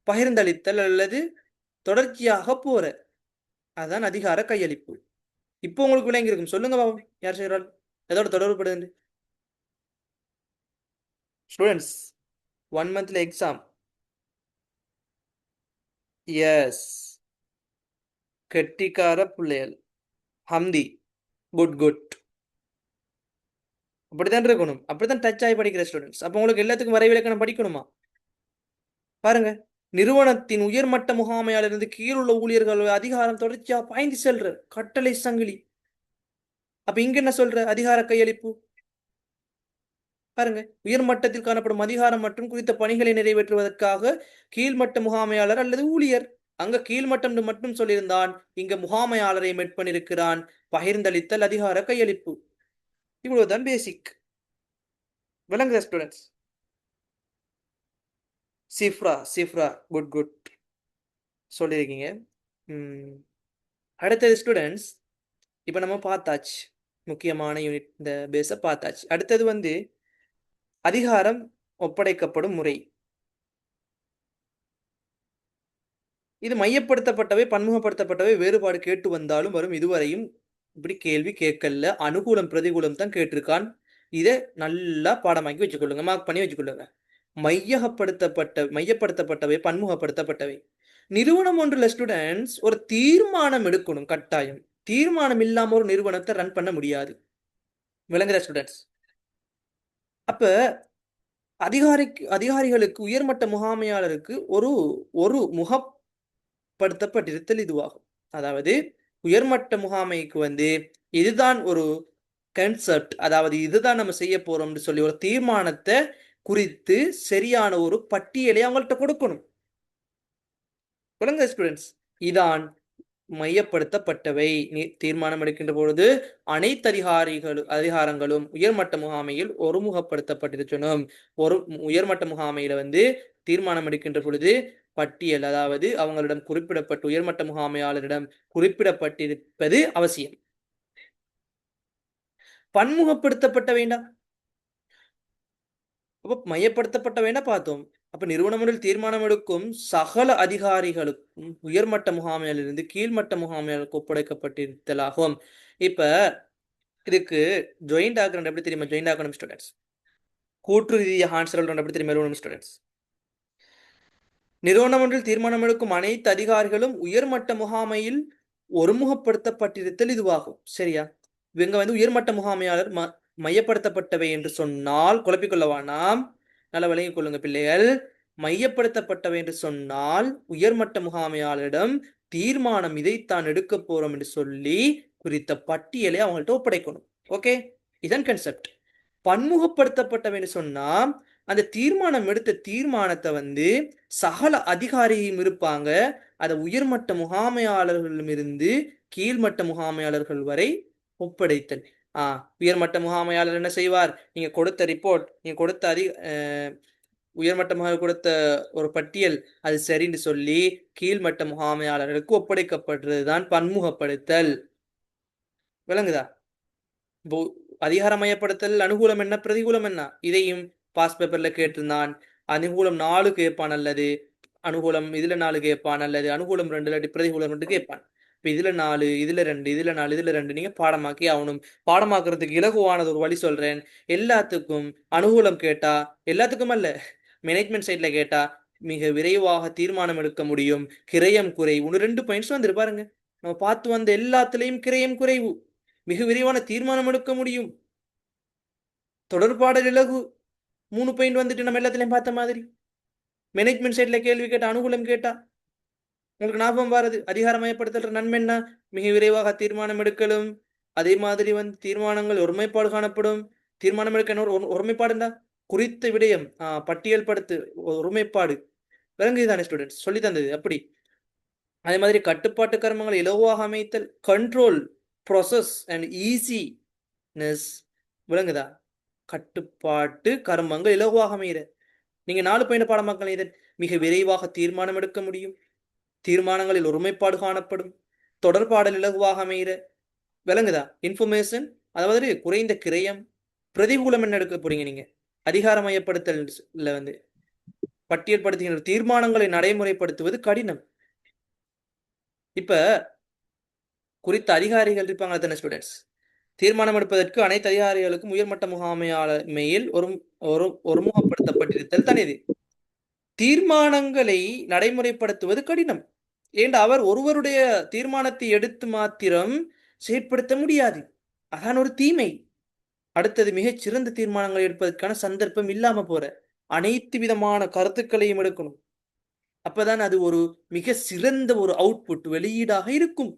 பகிர்ந்தளித்தல் அல்லது தொடர்ச்சியாக போற, அதான் அதிகார கையளிப்பு. இப்போ உங்களுக்கு விளங்கி இருக்கும். சொல்லுங்க பாப்போம், யார் செய்யறாள், எதோட தொடர்புபடுது? ஸ்டூடெண்ட்ஸ், 1 மந்த்ல எக்ஸாம். எஸ், கெட்டிக்கார பிள்ளைகள். ஹம்தி, குட் குட். அப்படித்தான் இருக்கணும், அப்படித்தான் டச் ஆகி படிக்கிற ஸ்டூடெண்ட்ஸ். அப்போ உங்களுக்கு எல்லாத்துக்கும் வரைவிலக்கணம் படிக்கணுமா? பாருங்க, நிறுவனத்தின் உயர்மட்ட முகாமையாளர் கீழுள்ள ஊழியர்கள் அதிகாரம் தொடர்ச்சியா பாய்ந்து செல்ற கட்டளை சங்கிலி. அப்ப இங்க என்ன சொல்ற? அதிகார கையளிப்பு. பாருங்க, உயர்மட்டத்தில் காணப்படும் அதிகாரம் மற்றும் குறித்த பணிகளை நிறைவேற்றுவதற்காக கீழ்மட்ட முகாமையாளர் அல்லது ஊழியர். அங்க கீழ்மட்டம் மட்டும் சொல்லியிருந்தான், இங்க முகாமையாளரை மெட் பண்ணிருக்கிறான். பகிர்ந்தளித்தல் அதிகார கையளிப்பு. இவ்வளவுதான் பேசிக். விளங்குதா ஸ்டூடெண்ட்ஸ்? சிஃப்ரா சிஃப்ரா, குட் குட் சொல்லியிருக்கீங்க. அடுத்தது ஸ்டூடெண்ட்ஸ், இப்போ நம்ம பார்த்தாச்சு முக்கியமான யூனிட், இந்த பேஸை பார்த்தாச்சு. அடுத்தது அதிகாரம் ஒப்படைக்கப்படும் முறை. இது மையப்படுத்தப்பட்டவை பன்முகப்படுத்தப்பட்டவை வேறுபாடு கேட்டு வந்தாலும் வரும். இதுவரையும் இப்படி கேள்வி கேட்கல, அனுகூலம் பிரதிகூலம் தான் கேட்டிருக்கான். இதை நல்லா பாடமாக்கி வச்சுக்கொள்ளுங்க, மார்க் பண்ணி வச்சுக்கொள்ளுங்க. மையப்படுத்தப்பட்டவை பன்முகப்படுத்தப்பட்டவை. நிறுவனம் ஒன்றுல ஸ்டூடெண்ட்ஸ் ஒரு தீர்மானம் எடுக்கணும் கட்டாயம். தீர்மானம் இல்லாம ஒரு நிறுவனத்தை ரன் பண்ண முடியாது. விளங்குற ஸ்டூடெண்ட்ஸ்? அப்ப அதிகாரிகளுக்கு உயர்மட்ட முகாமையாளருக்கு ஒரு ஒரு முகப்படுத்தப்பட்டிருத்தல் இதுவாகும். அதாவது உயர்மட்ட முகாமைக்கு இதுதான் ஒரு கன்செப்ட், அதாவது இதுதான் நம்ம செய்ய போறோம்னு சொல்லி ஒரு தீர்மானத்தை குறித்து சரியான ஒரு பட்டியலை அவங்கள்ட்ட கொடுக்கணும். விளங்குற ஸ்டூடெண்ட்ஸ்? இதான் மையப்படுத்தப்பட்டவை. தீர்மானம் எடுக்கின்ற பொழுது அனைத்து அதிகாரங்களும் உயர்மட்ட முகாமையில் ஒருமுகப்படுத்தப்பட்டிருக்கணும். ஒரு உயர்மட்ட முகாமையில தீர்மானம் எடுக்கின்ற பொழுது பட்டியல், அதாவது அவங்களிடம் குறிப்பிடப்பட்டு உயர்மட்ட முகாமையாளரிடம் குறிப்பிடப்பட்டிருப்பது அவசியம். பன்முகப்படுத்தப்பட்ட வேண்டாம், அப்ப மையப்படுத்தப்பட்ட வேண்டாம் பார்த்தோம். அப்ப நிறுவனம் ஒன்றில் தீர்மானம் எடுக்கும் சகல அதிகாரிகளுக்கும் உயர்மட்ட முகாமையிலிருந்து கீழ்மட்ட முகாமையாளருக்கு ஒப்படைக்கப்பட்டிருத்தலாகும். இப்ப இதுக்கு ஜாயிண்ட் ஆகணும் எப்படி தெரியுமா? ஜாயிண்ட் ஆகணும் ஸ்டூடெண்ட்ஸ், கூற்று ரீதியாக ஆன்சர் எப்படி தெரியுமா ஸ்டூடெண்ட்ஸ்? நிறுவனம் ஒன்றில் தீர்மானம் எடுக்கும் அனைத்து அதிகாரிகளும் உயர்மட்ட முகாமையில் ஒருமுகப்படுத்தப்பட்டிருத்தல் இதுவாகும். சரியா? இவங்க உயர்மட்ட முகாமையாளர் மையப்படுத்தப்பட்டவை என்று சொன்னால் குழப்பிக்கொள்ளவானாம், நல்ல விளங்கிக் கொள்ளுங்க பிள்ளைகள். மையப்படுத்தப்பட்டவை என்று சொன்னால் உயர்மட்ட முகாமையாளரிடம் தீர்மானம் இதைத்தான் எடுக்க போறோம் என்று சொல்லி குறித்த பட்டியலை அவங்கள்ட்ட ஒப்படைக்கணும். ஓகே, இதன் கன்செப்ட். பன்முகப்படுத்தப்பட்டவை என்று சொன்னா அந்த தீர்மானம் எடுத்த தீர்மானத்தை சகல அதிகாரியும் இருப்பாங்க, அதை உயர்மட்ட முகாமையாளர்களிடம் இருந்து கீழ்மட்ட முகாமையாளர்கள் வரை ஒப்படைத்தல். உயர்மட்ட முகாமையாளர் என்ன செய்வார்? நீங்க கொடுத்த ரிப்போர்ட், நீங்க கொடுத்த உயர்மட்டமாக கொடுத்த ஒரு பட்டியல் அது சரின்னு சொல்லி கீழ்மட்ட முகாமையாளர்களுக்கு ஒப்படைக்கப்படுறதுதான் பன்முகப்படுத்தல். விளங்குதா? அதிகாரமயப்படுத்தல் அனுகூலம் என்ன பிரதிகூலம் என்ன, இதையும் பாஸ் பேப்பர்ல கேட்டிருந்தான். அனுகூலம் 4 கேட்பான், அல்லது அனுகூலம் இதுல 4 கேட்பான், அல்லது அனுகூலம் 2 இல்லாட்டி பிரதிகூலம் 2 கேட்பான். இப்ப இதுல 4 இதுல 2 இதுல 4 இதுல 2 நீங்க பாடமாக்கி ஆகணும். பாடமாக்குறதுக்கு இலகுவானது ஒரு வழி சொல்றேன். எல்லாத்துக்கும் அனுகூலம் கேட்டா, எல்லாத்துக்கும் அல்ல, மேனேஜ்மெண்ட் சைட்ல கேட்டா மிக விரைவாக தீர்மானம் எடுக்க முடியும், கிரயம் குறைவு. 2 பாயிண்ட்ஸ் வந்துரு பாருங்க. நம்ம பார்த்து வந்த எல்லாத்துலயும் கிரயம் குறைவு, மிக விரைவான தீர்மானம் எடுக்க முடியும், தொடர்பாடல் இலகு. 3 பாயிண்ட் வந்துட்டு நம்ம எல்லாத்துலயும் பார்த்த மாதிரி. மேனேஜ்மெண்ட் சைட்ல கேள்வி கேட்டா, அனுகூலம் கேட்டா உங்களுக்கு ஞாபகம் வாரது அதிகாரமயப்படுத்தல் நன்மை என்ன? மிக விரைவாக தீர்மானம் எடுக்கலும். அதே மாதிரி தீர்மானங்கள் ஒருமைப்பாடு காணப்படும். தீர்மானம் எடுக்க ஒருமைப்பாடுண்டா குறித்த விடயம் பட்டியல் படுத்து ஒருமைப்பாடு விளங்குதுதானே ஸ்டூடெண்ட்ஸ்? சொல்லி தந்தது அப்படி. அதே மாதிரி கட்டுப்பாட்டு கர்மங்களை இலகுவாக அமைத்தல், கண்ட்ரோல் ப்ராசஸ் அண்ட் ஈஸினஸ். விளங்குதா? கட்டுப்பாட்டு கர்மங்கள் இலகுவாக அமைகிற. நீங்க 4 பாயிண்ட் பாடமாக்கள் இதன் மிக விரைவாக தீர்மானம் எடுக்க முடியும், தீர்மானங்களில் ஒருமைப்பாடு காணப்படும், தொடர்பாடல் இலகுவாக அமைகிற. விளங்குதா? இன்ஃபர்மேஷன், அதாவது குறைந்த கிரயம். பிரதிகூலம் என்ன எடுக்க போறீங்க நீங்க? அதிகாரமயப்படுத்தல் பட்டியல் படுத்துகின்ற தீர்மானங்களை நடைமுறைப்படுத்துவது கடினம். இப்ப குறித்த அதிகாரிகள் இருப்பாங்க தானே ஸ்டூடெண்ட்ஸ்? தீர்மானம் எடுப்பதற்கு அனைத்து அதிகாரிகளுக்கும் உயர்மட்ட முகாமையாளமையில் ஒருமுகப்படுத்தப்பட்டிருத்தல் தானே இது. தீர்மானங்களை நடைமுறைப்படுத்துவது கடினம். ஏண்டா அவர் ஒருவருடைய தீர்மானத்தை எடுத்து மாத்திரம் செயற்படுத்த முடியாது. அதான் ஒரு தீமை. அடுத்தது மிகச் சிறந்த தீர்மானங்களை எடுப்பதற்கான சந்தர்ப்பம் இல்லாம போற. அனைத்து விதமான கருத்துக்களையும் எடுக்கணும். அப்பதான் அது ஒரு மிக சிறந்த ஒரு அவுட்புட் வெளியீடாக இருக்கும்.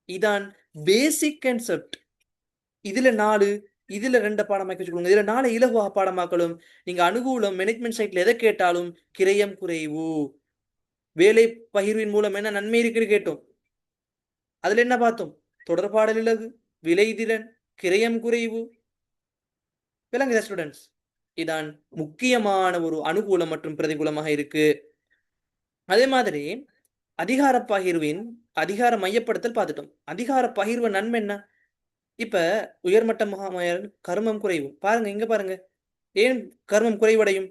இதான் பேசிக் கான்செப்ட். இதுல 4, இதுல 2 பாடமாக்கி வச்சுக்கோங்க. இதுல 4 இலகுவாக பாடமாக்களும். நீங்க அனுகூலம் மேனேஜ்மெண்ட் சைட்ல எதை கேட்டாலும் கிரயம் குறைவு, வேலை பகிர்வின் மூலம் என்ன நன்மை இருக்குன்னு கேட்டோம். அதுல என்ன பார்த்தோம்? தொடர்பாடல் இலகு, விளைதிறன், கிரயம் குறைவு. விளங்குதா ஸ்டூடெண்ட்ஸ்? இதான் முக்கியமான ஒரு அனுகூலம் மற்றும் பிரதிகூலமாக இருக்கு. அதே மாதிரி அதிகார பகிர்வின் அதிகார மையப்படுத்தல் பார்த்துட்டோம். அதிகார பகிர்வு நன்மை என்ன? இப்ப உயர்மட்ட முகாமையாளர் கர்மம் குறைவு. பாருங்க, இங்க பாருங்க. ஏன் கர்மம் குறைவடையும்?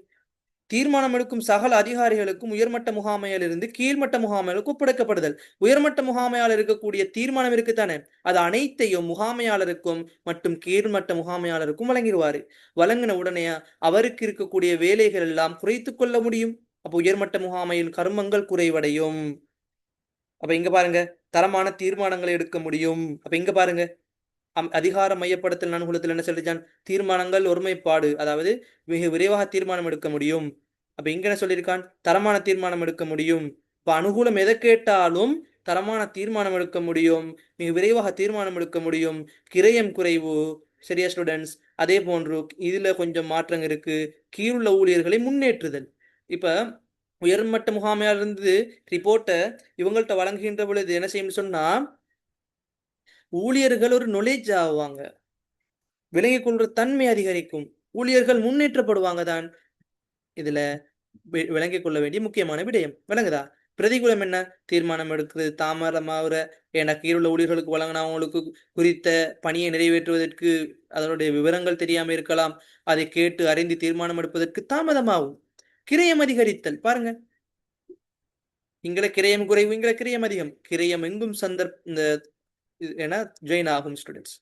தீர்மானம் எடுக்கும் சகல அதிகாரிகளுக்கும் உயர்மட்ட முகாமையாளரிலிருந்து கீழ்மட்ட முகாமையாளருக்கு ஒப்படைக்கப்படுதல். உயர்மட்ட முகாமையாளர் இருக்கக்கூடிய தீர்மானம் இருக்குத்தானே, அது அனைத்தையும் முகாமையாளருக்கும் மற்றும் கீழ்மட்ட முகாமையாளருக்கும் வழங்கிடுவாரு. வழங்கின உடனே அவருக்கு இருக்கக்கூடிய வேலைகள் எல்லாம் குறைத்து கொள்ள முடியும். அப்போ உயர்மட்ட முகாமையில் கர்மங்கள் குறைவடையும். அப்ப இங்க பாருங்க, தரமான தீர்மானங்களை எடுக்க முடியும். அப்ப இங்க பாருங்க, அதிகார மையப்படுத்தல் அனுகூலத்தில் என்ன சொல்லிச்சான்? தீர்மானங்கள் ஒருமைப்பாடு, அதாவது மிக விரைவாக தீர்மானம் எடுக்க முடியும். அப்ப இங்க என்ன சொல்லியிருக்கான்? தரமான தீர்மானம் எடுக்க முடியும். இப்ப அனுகூலம் எதை கேட்டாலும் தரமான தீர்மானம் எடுக்க முடியும், மிக விரைவாக தீர்மானம் எடுக்க முடியும், கிரயம் குறைவு. சரியா ஸ்டூடெண்ட்ஸ்? அதே போன்று இதுல கொஞ்சம் மாற்றம் இருக்கு. கீழுள்ள ஊழியர்களை முன்னேற்றுதல். இப்ப உயர்மட்ட முகாமையாளர் இருந்து ரிப்போர்ட்டை இவங்கள்ட்ட வழங்குகின்ற பொழுது என்ன செய்யும் சொன்னா, ஊழியர்கள் ஒரு knowledge ஆவாங்க, விளங்கிக் கொள்ற தன்மை அதிகரிக்கும், ஊழியர்கள் முன்னேற்றப்படுவாங்க தான். இதுல விளங்கிக் கொள்ள வேண்டிய முக்கியமான விடயம். விளங்குதா? பிரதிகூலம் என்ன? தீர்மானம் எடுக்கிறது தாமதமாகிற. ஏன்னா கீழுள்ள ஊழியர்களுக்கு வழங்கினவங்களுக்கு குறித்த பணியை நிறைவேற்றுவதற்கு அதனுடைய விவரங்கள் தெரியாம இருக்கலாம். அதை கேட்டு அறிந்து தீர்மானம் எடுப்பதற்கு தாமதமாகும். கிரயம் அதிகரித்தல். பாருங்க, இங்களை கிரயம் குறைவு, இங்களை கிரயம் அதிகம். கிரயம் எங்கும் என ஜாயின் ஆகும் ஸ்டூடெண்ட்ஸ்.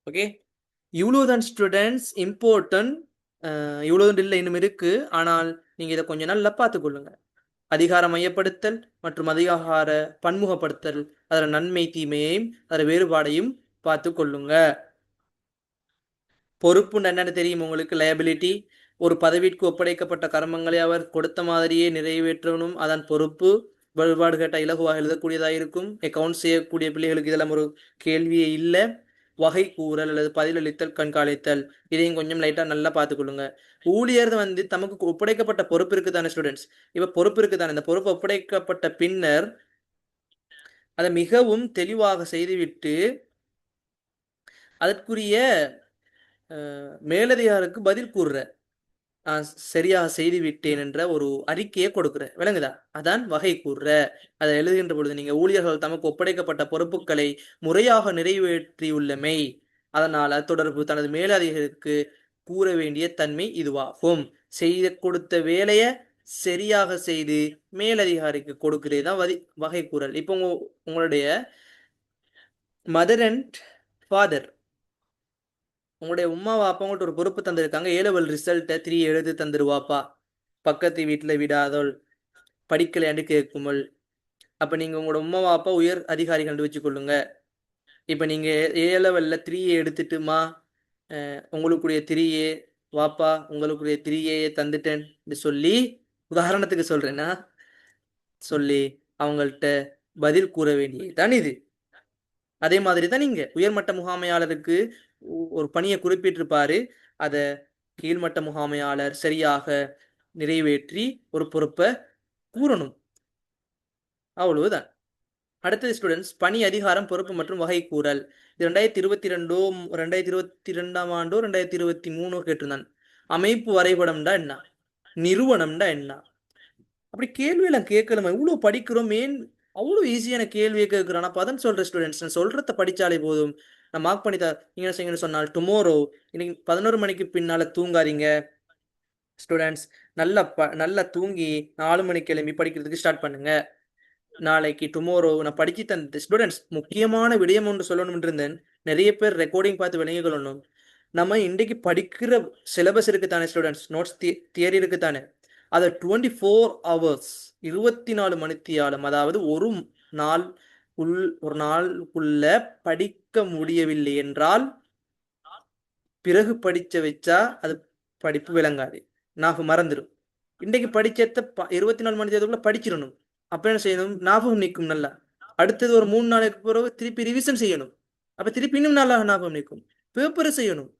ஓகே, இவ்வளவுதான் ஸ்டூடெண்ட்ஸ் இம்பார்ட்டன்ட். இவ்வளவு இல்லை, இன்னும் இருக்கு. ஆனால் நீங்க இதை கொஞ்சம் நல்லா பார்த்துக்கொள்ளுங்க. அதிகார மையப்படுத்தல் மற்றும் அதிகார பன்முகப்படுத்தல், அதில் நன்மை தீமையையும் அதில் வேறுபாடையும் பார்த்து கொள்ளுங்க. பொறுப்பு என்னன்னு தெரியும் உங்களுக்கு? லயபிலிட்டி. ஒரு பதவிக்கு ஒப்படைக்கப்பட்ட கர்மங்களை அவர் கொடுத்த மாதிரியே நிறைவேற்றணும், அதன் பொறுப்பு. வழிபாடு கேட்டால் இலகுவாக எழுதக்கூடியதாக இருக்கும். அக்கவுண்ட் செய்யக்கூடிய பிள்ளைகளுக்கு இதெல்லாம் ஒரு கேள்வியே இல்லை. வகை கூறல் அல்லது பதிலளித்தல், கண்காணித்தல், இதையும் கொஞ்சம் லைட்டா நல்லா பார்த்துக்கொள்ளுங்க. ஊழியர் தமக்கு ஒப்படைக்கப்பட்ட பொறுப்பு இருக்குதானே ஸ்டூடெண்ட்ஸ்? இப்ப பொறுப்பு இருக்குதானே, இந்த பொறுப்பு ஒப்படைக்கப்பட்ட பின்னர் அதை மிகவும் தெளிவாக செய்துவிட்டு அதற்குரிய மேலதிகாருக்கு பதில் கூறுற, நான் சரியாக செய்து விட்டேன் என்ற ஒரு அறிக்கையை கொடுக்குற. விளங்குதா? அதான் வகை கூறுற. அதை எழுதுகின்ற பொழுது நீங்க ஊழியர்கள் தமக்கு ஒப்படைக்கப்பட்ட பொறுப்புகளை முறையாக நிறைவேற்றியுள்ளமை, அதனால தொடர்பு தனது மேலதிகாரிக்கு கூற வேண்டிய தன்மை இதுவாகும். செய்து கொடுத்த வேலைய சரியாக செய்து மேலதிகாரிக்கு கொடுக்கிறதே தான் வகை கூறல். இப்போ உங்களுடைய மதர் அண்ட் ஃபாதர், உங்களுடைய உமா வாப்பா உங்கள்கிட்ட ஒரு பொறுப்பு தந்திருக்காங்க, A level ரிசல்ட்டை 3 எழுதி தந்துருவாப்பா, பக்கத்து வீட்டுல விடாதோள் படிக்கலையாண்டு கேட்குமல். அப்ப நீங்க உங்களோட உம்மா வாப்பா உயர் அதிகாரிகள் வச்சு கொள்ளுங்க. இப்ப நீங்க ஏ லெவல்ல 3A எடுத்துட்டுமா உங்களுக்குரிய 3A வாப்பா உங்களுக்குரிய 3A தந்துட்டேன் சொல்லி உதாரணத்துக்கு சொல்றேன்னா சொல்லி அவங்கள்ட்ட பதில் கூற வேண்டியதுதான் இது. அதே மாதிரி தான் நீங்க உயர்மட்ட முகாமையாளருக்கு ஒரு பணியை குறிப்பிட்டிருப்பாரு. அத கீழ்மட்ட முகாமையாளர் சரியாக நிறைவேற்றி ஒரு பொறுப்பை கூறணும். அவ்வளவுதான். அடுத்தது ஸ்டூடெண்ட்ஸ், பணி அதிகாரம் பொறுப்பு மற்றும் வகை கூறல். இது 2022 2022ஆம் ஆண்டோ 2023 கேட்டிருந்தான். அமைப்பு வரைபடம்டா என்ன, நிறுவனம்டா என்ன, அப்படி கேள்வியெல்லாம் கேட்கலாமா? இவ்வளவு படிக்கிறோம், ஏன் அவ்வளவு ஈஸியான கேள்வியை கேட்கிறோம்? அப்ப அதான் சொல்ற ஸ்டூடெண்ட்ஸ், நான் சொல்றத படிச்சாலே போதும், நான் மார்க் பண்ணி நீங்க என்ன செய்யுங்கன்னு சொன்னால், டுமாரோ இன்னைக்கு 11 மணிக்கு பின்னால தூங்காதீங்க ஸ்டூடெண்ட்ஸ். நல்லா தூங்கி 4 மணிக்கு கிளம்பி படிக்கிறதுக்கு ஸ்டார்ட் பண்ணுங்க. நாளைக்கு டுமாரோ நான் படிச்சு தந்த ஸ்டூடெண்ட்ஸ், முக்கியமான விடயம் ஒன்று சொல்லணும் இருந்தேன். நிறைய பேர் ரெக்கார்டிங் பார்த்து விளங்கி கொள்ளணும். நம்ம இன்றைக்கு படிக்கிற சிலபஸ் இருக்குத்தானே ஸ்டூடெண்ட்ஸ், நோட்ஸ் தியரி இருக்குத்தானே, அதை 24 ஹவர்ஸ் 24 மணித்தியாலம், அதாவது ஒரு நாளுக்குள்ள படிக்க முடியவில்லை என்றால் பிறகு படிச்ச வச்சா அது படிப்பு விளங்காது, நான் மறந்துடும். இன்றைக்கு படிச்சத 24 மணி நேரத்துக்குள்ள படிச்சிடணும். அப்ப என்ன செய்யணும், ஞாபகம் நிற்கும் நல்லா. அடுத்தது ஒரு 3 நாளைக்கு பிறகு திருப்பி ரிவிஷன் செய்யணும். அப்ப திருப்பி இன்னும் நல்லா ஞாபகம் நிற்கும். பேப்பரை செய்யணும்.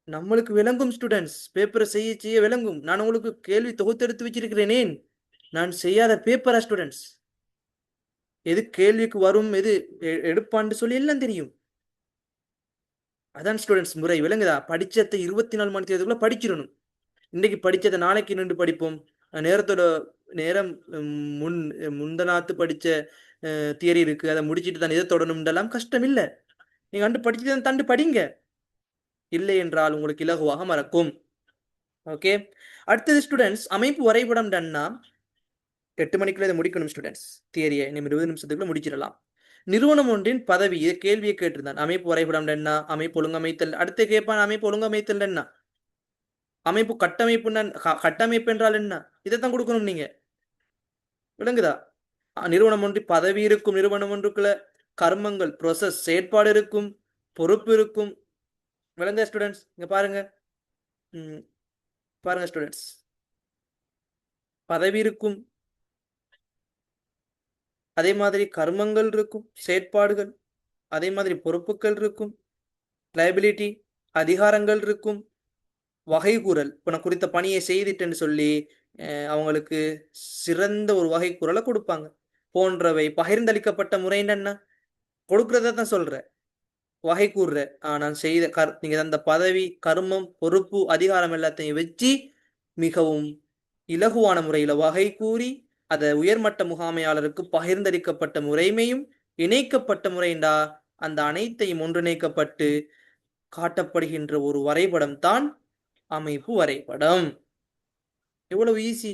நம்மளுக்கு விளங்கும் ஸ்டூடெண்ட்ஸ், பேப்பரை செய்ய செய்ய விளங்கும். நான் உங்களுக்கு கேள்வி தொகுத்தெடுத்து வச்சிருக்கிறேனேன், நான் செய்யாத பேப்பரா ஸ்டூடெண்ட்ஸ்? எது கேள்விக்கு வரும், எது எடுப்பான்னு சொல்லி எல்லாம் தெரியும். அதான் ஸ்டூடெண்ட்ஸ் முறை, விளங்குதா? படிச்சதை 24 மணி நேரத்துக்குள்ள படிச்சிடணும். இன்னைக்கு படிச்சதை நாளைக்கு நின்று படிப்போம், நேரத்தோட நேரம் முந்தநாத்து படிச்ச தியரி இருக்கு, அதை முடிச்சுட்டு தான் இதை தொடரணும்ன்றலாம் கஷ்டம் இல்லை. நீங்க அண்டு படிச்சுட்டு தண்டு படிங்க, இல்லை என்றால் உங்களுக்கு இலகுவாக மறக்கும். ஓகே, அடுத்தது ஸ்டூடெண்ட்ஸ், அமைப்பு வரைபடம் டன்னா 8 மணிக்குள்ள இதை முடிக்கணும் ஸ்டூடெண்ட்ஸ். தியரியை நம்ம 20 நிமிஷத்துக்குள்ள முடிச்சிடலாம். நிறுவனம் ஒன்றின் பதவி, இதை கேள்வியை கேட்டிருந்தான். அமைப்பு வரைபடம் என்ன, அமைப்பு ஒழுங்கமைத்தல். அடுத்து கேட்பான், அமைப்பு ஒழுங்கமைத்தல் என்ன, அமைப்பு கட்டமைப்பு என்றால் என்ன, இதைத்தான் கொடுக்கணும் நீங்க. விளங்குதா? நிறுவனம் ஒன்று பதவி இருக்கும், நிறுவனம் ஒன்றுக்குள்ள கர்மங்கள் ப்ரோசஸ் செயற்பாடு இருக்கும், பொறுப்பு இருக்கும். விளங்க ஸ்டூடெண்ட்ஸ்? இங்க பாருங்க, பாருங்க ஸ்டூடெண்ட்ஸ், பதவி இருக்கும், அதே மாதிரி கர்மங்கள் இருக்கும், செயற்பாடுகள், அதே மாதிரி பொறுப்புகள் இருக்கும், லைபிலிட்டி அதிகாரங்கள் இருக்கும், வகைகூறல். இப்போ நான் குறித்த பணியை செய்துட்டேன்னு சொல்லி அவங்களுக்கு சிறந்த ஒரு வகைக்கூறலை கொடுப்பாங்க. போன்றவை பகிர்ந்தளிக்கப்பட்ட முறை என்ன, கொடுக்கறத தான் சொல்றேன், வகை கூறுற. நான் செய்த நீங்க அந்த பதவி கர்மம் பொறுப்பு அதிகாரம் எல்லாத்தையும் வச்சு மிகவும் இலகுவான முறையில வகை கூறி அதை உயர்மட்ட முகாமையாளருக்கு பகிர்ந்தளிக்கப்பட்ட முறைமையும் இணைக்கப்பட்ட முறைண்டா அந்த அனைத்தையும் ஒன்றிணைக்கப்பட்டு காட்டப்படுகின்ற ஒரு வரைபடம் தான் அமைப்பு வரைபடம். எவ்வளவு ஈஸி!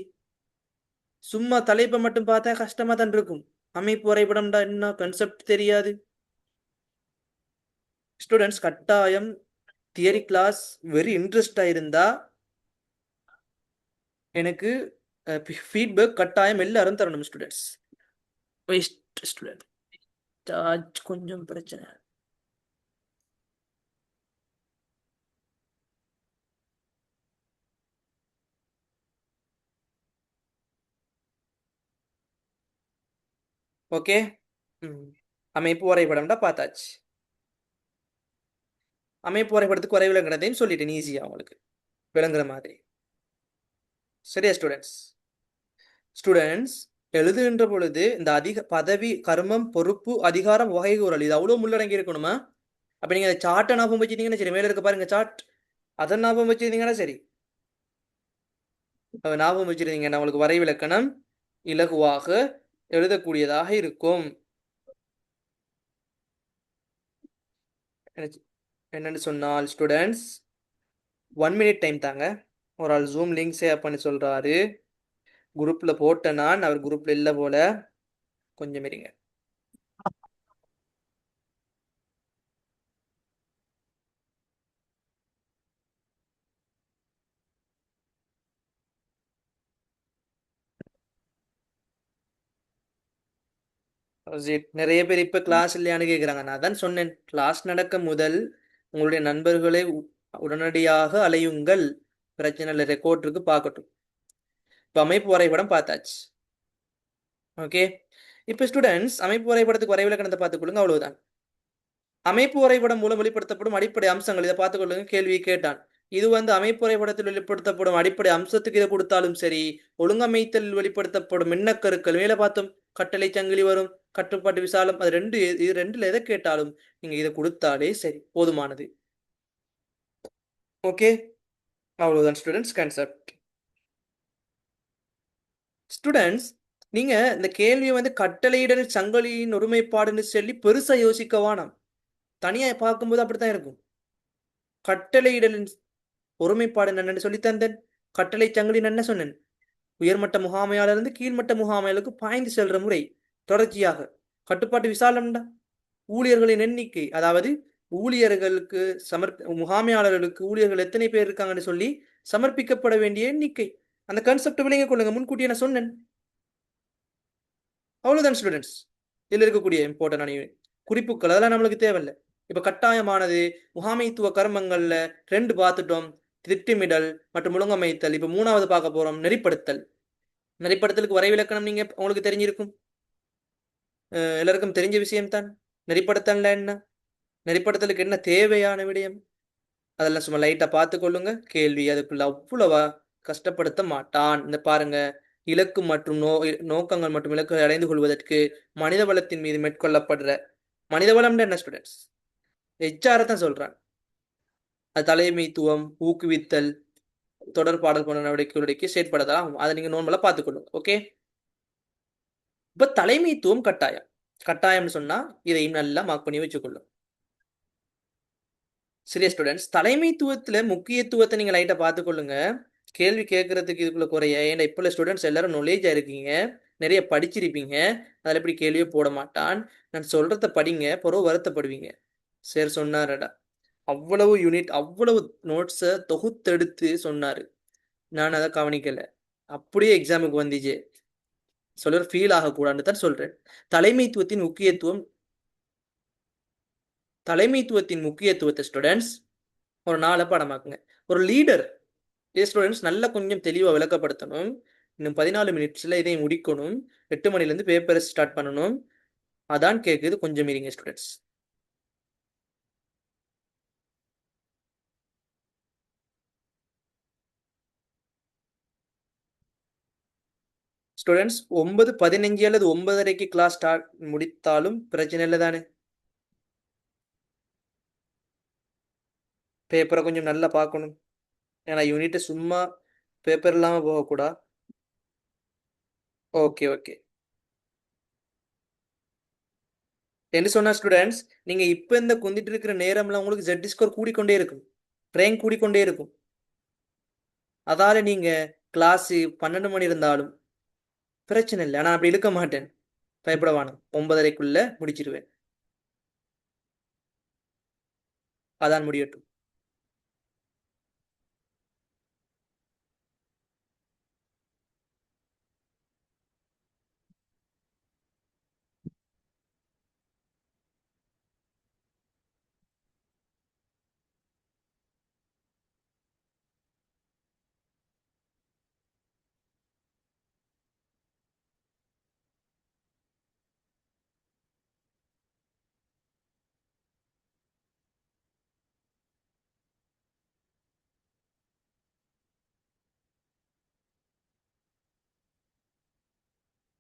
சும்மா தலைப்பை மட்டும் பார்த்தா கஷ்டமா தான் இருக்கும். அமைப்பு வரைபடம்டா என்ன கான்செப்ட் தெரியாது ஸ்டூடெண்ட்ஸ். கட்டாயம் தியரி கிளாஸ் வெரி இன்ட்ரெஸ்டா இருந்தா எனக்கு ஃபீட்பேக் கட்டாயம் எல்லாரும் தரணும் ஸ்டூடெண்ட்ஸ். ஸ்டூடெண்ட் சார்ஜ் கொஞ்சம் பிரச்சனை. ஓகே, அமைப்பு வரைபடம்டா பார்த்தாச்சு. அமைப்பு வரைபடத்துக்கு வரை விளங்குறதையும் சொல்லிட்டேன் ஈஸியா உங்களுக்கு விளங்குற மாதிரி. சரியா ஸ்டூடெண்ட்ஸ்? ஸ்டூடெண்ட்ஸ், எழுதுகின்ற பொழுது இந்த பதவி கர்மம் பொறுப்பு அதிகாரம் வகைகூறல் இது அவ்வளவு உள்ளடங்கி இருக்கணுமா? அப்ப நீங்க சார்ட்டை ஞாபகம் வச்சுட்டீங்கன்னா சரி, மேல இருக்க பாருங்க சார்ட், அதை ஞாபகம் வச்சிருந்தீங்கன்னா சரி. ஞாபகம் வச்சிருந்தீங்கன்னா உங்களுக்கு வரை விளக்கணம் இலகுவாக எழுதக்கூடியதாக இருக்கும். என்னன்னு சொன்னால் ஸ்டூடெண்ட்ஸ், 1 மினிட் டைம் தாங்க. ஒரு ஆள் ஜூம் லிங்க் ஷேர் பண்ணி சொல்றாரு, குரூப்ல போட்டேன் நான், அவர் குரூப்ல இல்லை போல, கொஞ்சம் இருங்க. நிறைய பேர் இப்ப கிளாஸ் இல்லையான்னு கேக்குறாங்க. நான் தான் சொன்னேன், கிளாஸ் நடக்க முதல் உங்களுடைய நண்பர்களை உடனடியாக அலையுங்கள். பிரச்சனை இல்லை, ரெக்கார்ட் இருக்கு, பார்க்கட்டும். இப்ப அமைப்பு வரைபடம் பார்த்தாச்சு. ஓகே, இப்ப ஸ்டூடெண்ட்ஸ் அமைப்பு வரைபடத்துக்கு வரைவிலக்கணத்தை பார்த்துக்கொள்ளுங்க, அவ்வளவுதான். அமைப்பு வரைபடம் மூலம் வெளிப்படுத்தப்படும் அடிப்படை அம்சங்கள், இதை பார்த்துக்கொள்ளுங்க. கேள்வி கேட்டான், இது அமைப்பு வரைபடத்தில் வெளிப்படுத்தப்படும் அடிப்படை அம்சத்துக்கு இதை கொடுத்தாலும் சரி, ஒழுங்கமைத்தல் வெளிப்படுத்தப்படும் மின்னக்கருக்கள் மேல பார்த்தோம், கட்டளை சங்கிலி வரும், கட்டுப்பாட்டு விசாலம், அது இது ரெண்டுல எதை கேட்டாலும் நீங்க இதை கொடுத்தாலே சரி, போதுமானது. ஓகே, அவ்வளவுதான் ஸ்டூடெண்ட்ஸ் கான்செப்ட். ஸ்டூடெண்ட்ஸ், நீங்க இந்த கேள்வியை கட்டளையிடல் சங்கிலியின் ஒருமைப்பாடுன்னு சொல்லி பெருசா யோசிக்க வேணாம். தனியா பார்க்கும்போது அப்படித்தான் இருக்கும். கட்டளையிடலின் ஒருமைப்பாடு என்னன்னு சொல்லி தந்தேன். கட்டளை சங்கிலி என்ன சொன்னேன், உயர்மட்ட முகாமையாளர் இருந்து கீழ்மட்ட முகாமையாளருக்கு பாய்ந்து செல்ற முறை தொடர்ச்சியாக. கட்டுப்பாட்டு விசாலம்டா ஊழியர்களின் எண்ணிக்கை, அதாவது ஊழியர்களுக்கு முகாமையாளர்களுக்கு ஊழியர்கள் எத்தனை பேர் இருக்காங்கன்னு சொல்லி சமர்ப்பிக்கப்பட வேண்டிய எண்ணிக்கை. அந்த கான்செப்ட் விளங்க கொள்ளுங்க, முன்கூட்டியே நான் சொன்னேன். அவ்வளவுதான் ஸ்டூடெண்ட்ஸ். இதுல இருக்கக்கூடிய இம்பார்ட்டன்டான குறிப்புகள் அதெல்லாம் நம்மளுக்கு தேவையில்லை. இப்ப கட்டாயமானது முகாமைத்துவ கர்மங்கள்ல 2 பார்த்துட்டோம், திட்டமிடல் மற்றும் ஒழுங்கமைத்தல். இப்ப 3வது பார்க்க போறோம், நெறிப்படுத்தல். நெறிப்படுத்தலுக்கு வரைவிலக்கணம் நீங்க உங்களுக்கு தெரிஞ்சிருக்கும், எல்லாருக்கும் தெரிஞ்ச விஷயம்தான். நெறிப்படுத்தல்ல என்ன, நெறிப்படுத்தலுக்கு என்ன தேவையான விடயம், அதெல்லாம் சும்மா லைட்டா பார்த்துக்கொள்ளுங்க. கேள்வி அதுக்குள்ள அவ்வளவா கஷ்டப்படுத்த மாட்டான். இந்த பாருங்க, இலக்கு மற்றும் நோக்கங்கள் மற்றும் இலக்குகளை அடைந்து கொள்வதற்கு மனித வளத்தின் மீது மேற்கொள்ளப்படுற, மனித வளம்னு என்ன ஸ்டூடெண்ட்ஸ், HR தான் சொல்றான். அது தலைமைத்துவம், ஊக்குவித்தல், தொடர்பாடல் போன்ற நடவடிக்கைகளுக்கு செயற்படுத்தலாம். அதை நீங்க நோன்பல பார்த்துக்கொள்ளுங்க. ஓகே, இப்ப தலைமைத்துவம் கட்டாயம். கட்டாயம்னு சொன்னா இதையும் நல்லா மார்க் பண்ணி வச்சுக்கொள்ளும். சரியா ஸ்டூடெண்ட்ஸ், தலைமைத்துவத்துல முக்கியத்துவத்தை நீங்க லைட்டா பார்த்துக்கொள்ளுங்க. கேள்வி கேட்கறதுக்கு இதுக்குள்ள குறைய, ஏன்னா இப்ப ஸ்டூடெண்ட்ஸ் எல்லாரும் நாலேஜா இருக்கீங்க, நிறைய படிச்சிருப்பீங்க, அதில் எப்படி கேள்வியே போட மாட்டான். நான் சொல்றத படிங்க, பிறகு வருத்தப்படுவீங்க. சரி சொன்னாரடா, அவ்வளவு யூனிட் அவ்வளவு நோட்ஸை தொகுத்தெடுத்து சொன்னாரு, நான் அதை கவனிக்கல, அப்படியே எக்ஸாமுக்கு வந்துச்சு சொல்ற ஃபீல் ஆகக்கூடாதுன்னு தான் சொல்றேன். தலைமைத்துவத்தின் முக்கியத்துவத்தை ஸ்டூடெண்ட்ஸ் ஒரு 4 படமாக்குங்க. ஒரு லீடர் ஸ்டூடெண்ட்ஸ் நல்லா கொஞ்சம் தெளிவாக விளக்கப்படுத்தணும். இன்னும் 14 மினிட்ஸ்ல இதை முடிக்கணும். 8 மணிலேருந்து பேப்பரை ஸ்டார்ட் பண்ணணும். அதான் கேட்குது, கொஞ்சம் இருங்க ஸ்டூடெண்ட்ஸ். ஸ்டூடெண்ட்ஸ் 9:15 அல்லது 9:30க்கு கிளாஸ் ஸ்டார்ட் முடித்தாலும் பிரச்சனை இல்லை தானே? பேப்பரை கொஞ்சம் நல்லா பார்க்கணும், ஏன்னா யூனிட்டை சும்மா பேப்பர் இல்லாமல் போகக்கூடாது. ஓகே ஓகே, என்ன சொன்னா ஸ்டூடெண்ட்ஸ், நீங்க இப்ப இந்த குந்திட்டு இருக்கிற நேரம்லாம் உங்களுக்கு ஜெட் ஸ்கோர் கூடிக்கொண்டே இருக்கும், ரேங்க் கூடிக்கொண்டே இருக்கும். அதால நீங்க கிளாஸ் 12 மணி இருந்தாலும் பிரச்சனை இல்லை, நான் அப்படி இருக்க மாட்டேன். பயப்படவானும், 9:30க்குள்ள முடிச்சிருவேன். அதான் முடியட்டும்.